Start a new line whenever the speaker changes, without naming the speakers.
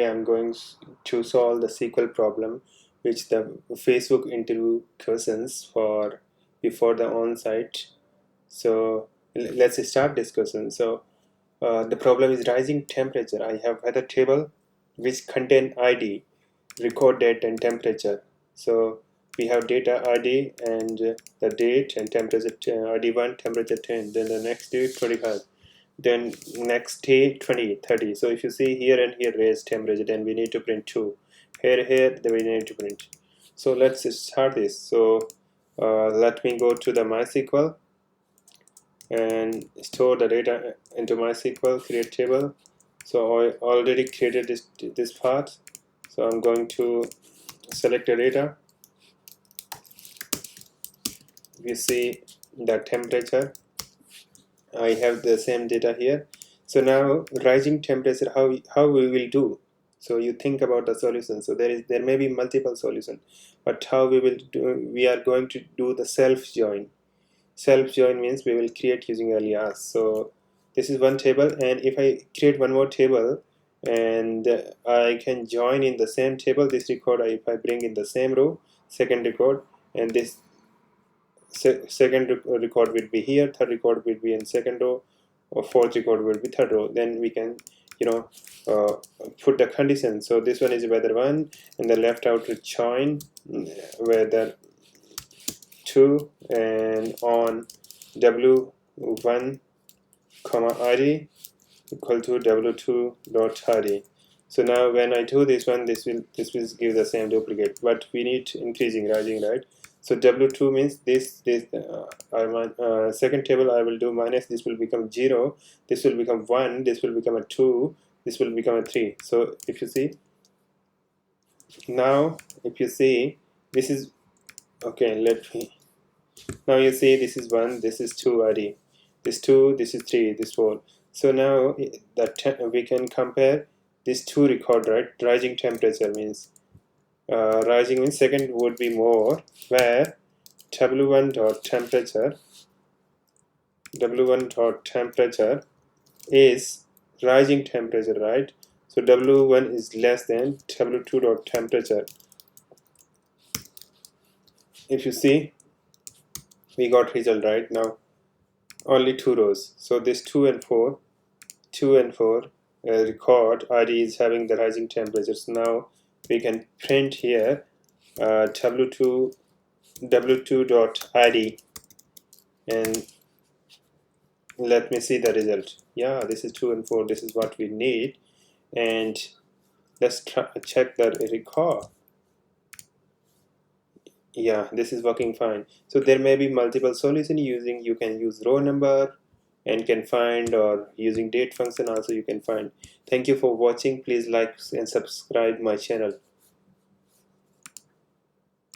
I'm going to solve the SQL problem which the Facebook interview questions for before the on-site. So let's start discussion. So the problem is rising temperature. I have weather table which contain ID, record date and temperature. So we have data ID and the date and temperature ID1, temperature 10, then the next day 25, then next day 20, 30. So if you see here and here raised temperature, then we need to print 2. Here, then we need to print. So let's start this. So let me go to the MySQL and store the data into MySQL, create table. So I already created this part. So I'm going to select the data. We see the temperature. I have the same data here. So now rising temperature, how we will do? So you think about the solution. So there may be multiple solutions, but how we will do? We are going to do the self join. Self join means we will create using alias. So this is one table, and if I create one more table, and I can join in the same table this record. If I bring in the same row, second record, and this second record will be here, third record will be in second row, or fourth record will be third row. Then we can uh, put the condition. So this one is weather 1, and the left out to join weather 2 and on w1 comma id equal to w2 dot id. So now when I do this one, this will give the same duplicate, but we need increasing, rising, right? So w2 means this second table I will do minus, this will become 0, this will become 1, this will become a 2, this will become a 3. So if you see now, if you see this is okay, let me now you see this is 1, this is 2 id, this 2, this is 3, this 4. So now we can compare these two record, right? Rising temperature means rising means second would be more, where w1 dot temperature is rising temperature, right? So w1 is less than w2 dot temperature. If you see, we got result right now, only 2 rows. So this 2 and 4 record ID is having the rising temperatures. Now we can print here w2 dot id, and let me see the result. Yeah, this is 2 and 4. This is what we need, and let's check the record. Yeah, this is working fine. So there may be multiple solutions using, you can use row number and can find, or using date function also you can find. Thank you for watching. Please like and subscribe my channel.